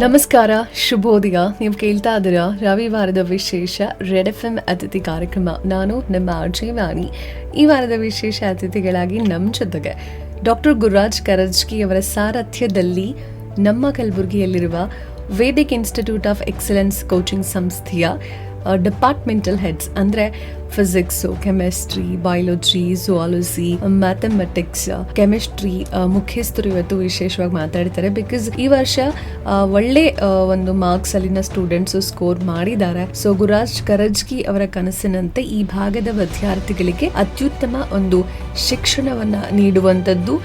ನಮಸ್ಕಾರ, ಶುಭೋದಯ. ನೀವು ಕೇಳ್ತಾ ಇದ್ದೀರಾ ರವಿವಾರದ ವಿಶೇಷ ರೆಡ್ FM ಅತಿಥಿ ಕಾರ್ಯಕ್ರಮ. ನಾನು ನಿಮ್ಮ ಅರ್ಜೇವಾಣಿ. ಈ ವಾರದ ವಿಶೇಷ ಅತಿಥಿಗಳಾಗಿ ನಮ್ಮ ಜೊತೆಗೆ ಡಾಕ್ಟರ್ ಗುರುರಾಜ್ ಕರಜ್ಗಿ ಅವರ ಸಾರಥ್ಯದಲ್ಲಿ ನಮ್ಮ ಕಲಬುರಗಿಯಲ್ಲಿರುವ Vedic institute of excellence coaching ಸಂಸ್ಥೆಯ ಡಿಪಾರ್ಟ್ಮೆಂಟಲ್ ಹೆಡ್ಸ್ ಅಂದರೆ physics, chemistry, biology, zoology, mathematics, chemistry ಮುಖ್ಯಸ್ಥರು ಇವತ್ತು ವಿಶೇಷವಾಗಿ ಮಾತಾಡ್ತಾರೆ. ಬಿಕಾಸ್ ಈ ವರ್ಷ ಒಳ್ಳೆ ಒಂದು ಮಾರ್ಕ್ಸ್ ಅಲ್ಲಿನ ಸ್ಟೂಡೆಂಟ್ಸು ಸ್ಕೋರ್ ಮಾಡಿದ್ದಾರೆ. ಸೊ ಗುರುರಾಜ್ ಕರಜ್ಗಿ ಅವರ ಕನಸಿನಂತೆ ಈ ಭಾಗದ ವಿದ್ಯಾರ್ಥಿಗಳಿಗೆ ಅತ್ಯುತ್ತಮ ಒಂದು ಶಿಕ್ಷಣವನ್ನ ನೀಡುವಂಥದ್ದು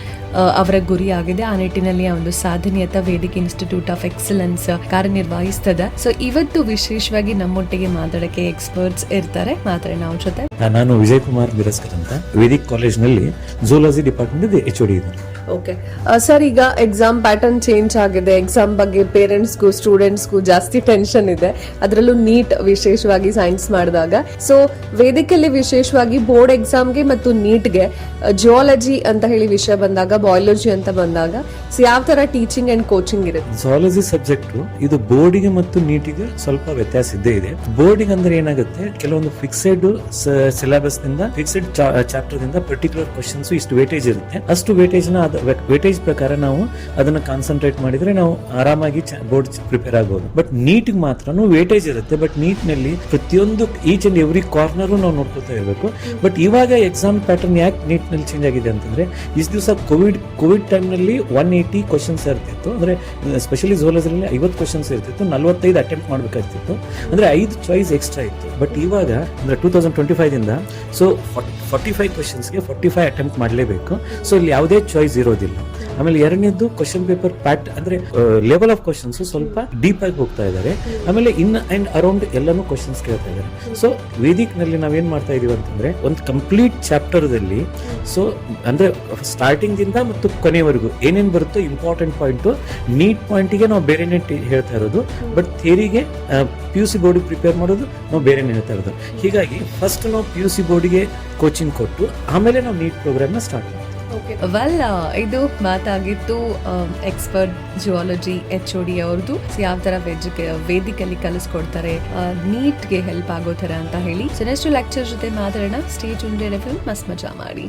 ಅವರ ಗುರಿಯಾಗಿದೆ. ಆ ನಿಟ್ಟಿನಲ್ಲಿ ಆ ಒಂದು ಸಾಧನೆಯತ್ತ ವೇದಿಕ್ ಇನ್ಸ್ಟಿಟ್ಯೂಟ್ ಆಫ್ ಎಕ್ಸಲೆನ್ಸ್ ಕಾರ್ಯನಿರ್ವಹಿಸ್ತದೆ. ಸೊ ಇವತ್ತು ವಿಶೇಷವಾಗಿ ನಮ್ಮೊಟ್ಟಿಗೆ ಮಾತಾಡಕ್ಕೆ ಎಕ್ಸ್ಪರ್ಟ್ಸ್ ಇರ್ತಾರೆ. ಮಾತಾಡೋಣ ಅವ್ರ ಜೊತೆ. ನಾನು ವಿಜಯ್ ಕುಮಾರ್ ಬಿರಸ್ಕರ್ ಅಂತ ವೇದಿಕ್ ಕಾಲೇಜ್ನಲ್ಲಿ ಝೂಲಾಜಿ ಡಿಪಾರ್ಟ್ಮೆಂಟ್ HOD ಇದ್ದೀನಿ. ಓಕೆ ಸರ್, ಈಗ ಎಕ್ಸಾಮ್ ಪ್ಯಾಟರ್ನ್ ಚೇಂಜ್ ಆಗಿದೆ. ಎಕ್ಸಾಮ್ ಬಗ್ಗೆ ಪೇರೆಂಟ್ಸ್ಗೂ ಸ್ಟೂಡೆಂಟ್ಸ್ಗೂ ಜಾಸ್ತಿ ಟೆನ್ಷನ್ ಇದೆ, ಅದರಲ್ಲೂ ನೀಟ್ ವಿಶೇಷವಾಗಿ ಸೈನ್ಸ್ ಮಾಡಿದಾಗ. ಸೊ ವೇದಿಕಲ್ಲಿ ವಿಶೇಷವಾಗಿ ಬೋರ್ಡ್ ಎಕ್ಸಾಮ್ಗೆ ಮತ್ತು ನೀಟ್ಗೆ ಜಿಯಾಲಜಿ ಅಂತ ಹೇಳಿ ವಿಷಯ ಬಂದಾಗ, ಬಯಾಲಜಿ ಅಂತ ಬಂದಾಗ ಯಾವ ತರ ಟೀಚಿಂಗ್ ಅಂಡ್ ಕೋಚಿಂಗ್ ಇರುತ್ತೆ? ಝೂಲಾಜಿ ಸಬ್ಜೆಕ್ಟ್ ಇದು ಬೋರ್ಡಿಗೆ ಮತ್ತು ನೀಟಿಗೆ ಸ್ವಲ್ಪ ವ್ಯತ್ಯಾಸ ಇದ್ದೇ ಇದೆ. ಬೋರ್ಡಿಗೆ ಅಂದ್ರೆ ಏನಾಗುತ್ತೆ, ಕೆಲವೊಂದು ಫಿಕ್ಸೆಡ್ ಸಿಲೆಬಸ್ ನಿಂದ ಫಿಕ್ಸೆಡ್ ಚಾಪ್ಟರ್ ದಿಂದ ಪರ್ಟಿಕ್ಯುಲರ್ ಕ್ವಶನ್ಸ್ ಇಷ್ಟು ವೇಟೇಜ್ ಇರುತ್ತೆ. ಅಷ್ಟು ವೇಟೇಜ್ ವೇಟೇಜ್ ಪ್ರಕಾರ ನಾವು ಅದನ್ನ ಕಾನ್ಸಂಟ್ರೇಟ್ ಮಾಡಿದ್ರೆ ನಾವು ಆರಾಮಾಗಿ ಬೋರ್ಡ್ ಪ್ರಿಪೇರ್ ಆಗಬಹುದು. ಬಟ್ ನೀಟ್ ಮಾತ್ರ ವೇಟೇಜ್ ಇರುತ್ತೆ. ಬಟ್ ನೀಟ್ ನಲ್ಲಿ ಪ್ರತಿಯೊಂದು ಈಚ್ ಅಂಡ್ ಎವ್ರಿ ಕಾರ್ನರ್ ನಾವು ನೋಡ್ಕೊತಾ ಇರಬೇಕು. ಬಟ್ ಇವಾಗ ಎಕ್ಸಾಮ್ ಪ್ಯಾಟರ್ನ್ ಯಾಕೆ ನೀಟ್ ನಲ್ಲಿ ಚೇಂಜ್ ಆಗಿದೆ ಅಂತಂದ್ರೆ, ಇಷ್ಟು ದಿವಸ ಕೋವಿಡ್ ಟೈಮ್ ನಲ್ಲಿ 180 ಕ್ವಶನ್ಸ್ ಇರ್ತಿತ್ತು. ಅಂದ್ರೆ ಸ್ಪೆಷಲಿ ಝೂಲಾಜಿಯಲ್ಲಿ 50 ಕ್ವಶನ್ಸ್ ಇರ್ತಿತ್ತು, 45 ಅಟೆಂಪ್ಟ್ ಮಾಡ್ಬೇಕಾಗ್ತಿತ್ತು. ಅಂದ್ರೆ 5 ಚಾಯ್ಸ್ ಎಕ್ಸ್ಟ್ರಾ ಇತ್ತು. ಬಟ್ ಇವಾಗ ಅಂದ್ರೆ 2025 ದಿಂದ ಸೊ 45 ಕ್ವಶನ್ಸ್ಗೆ 45 ಅಟೆಂಪ್ಟ್ ಮಾಡಲೇಬೇಕು. ಸೊ ಇಲ್ಲಿ ಯಾವುದೇ ಚಾಯ್ಸ್ ಇರೋದಿಲ್ಲ. ಆಮೇಲೆ ಎರಡನೇದು ಕ್ವಶನ್ ಪೇಪರ್ ಅಂದ್ರೆ ಲೆವೆಲ್ ಆಫ್ ಕ್ವಶನ್ಸ್ ಸ್ವಲ್ಪ ಡೀಪ್ ಆಗಿ ಹೋಗ್ತಾ ಇದ್ದಾರೆ. ಆಮೇಲೆ ಇನ್ ಅಂಡ್ ಅರೌಂಡ್ ಎಲ್ಲಾನು ಕ್ವಶನ್ಸ್ ಕೇಳ್ತಾ ಇದ್ದಾರೆ. ಸೊ ವೇದಿಕ್ ನಲ್ಲಿ ನಾವೇನ್ ಮಾಡ್ತಾ ಇದೀವಿ ಅಂತಂದ್ರೆ, ಒಂದು ಕಂಪ್ಲೀಟ್ ಚಾಪ್ಟರ್ ದಲ್ಲಿ ಸೊ ಅಂದ್ರೆ ಸ್ಟಾರ್ಟಿಂಗ್ ದಿಂದ ಮತ್ತು ಕೊನೆವರೆಗೂ ಏನೇನ್ ಬರುತ್ತೋ ಇಂಪಾರ್ಟೆಂಟ್ ಪಾಯಿಂಟ್, ನೀಟ್ ಪಾಯಿಂಟ್ಗೆ ನಾವು ಬೇರೆನೇ ಹೇಳ್ತಾ ಇರೋದು. ಬಟ್ ಥಿಯರಿಗೆ PUC ಬೋರ್ಡ್ ಪ್ರಿಪೇರ್ ಮಾಡೋದು ನಾವು ಬೇರೆನೇ ಹೇಳ್ತಾ ಇರೋದು. ಹೀಗಾಗಿ ಫಸ್ಟ್ ನಾವು PUC ಬೋರ್ಡ್ಗೆ ಕೋಚಿಂಗ್ ಕೊಟ್ಟು ಆಮೇಲೆ ನಾವು ನೀಟ್ ಪ್ರೋಗ್ರಾಮ್ ನ ಸ್ಟಾರ್ಟ್ ಮಾಡ್ತೀವಿ. ಇದು ಮಾತಾಗಿತ್ತು ಎಕ್ಸ್ಪರ್ಟ್ ಜಿಯಾಲಜಿ HOD ಅವ್ರದ್ದು ಯಾವ ತರ ವೇದಿಕಲ್ಲಿ ಕಲಿಸ್ಕೊಡ್ತಾರೆ, ನೀಟ್ಗೆ ಹೆಲ್ಪ್ ಆಗೋ ತರ ಅಂತ ಹೇಳಿ. ಸೊ ನೆಕ್ಸ್ಟ್ ಲೆಕ್ಚರ್ ಜೊತೆ ಮಾತಾಡೋಣ. ಸ್ಟೇ ಟ್ಯೂನ್ಡ್, ರೆಡ್ FM ಮಸ್ತ್ ಮಜಾ ಮಾಡಿ.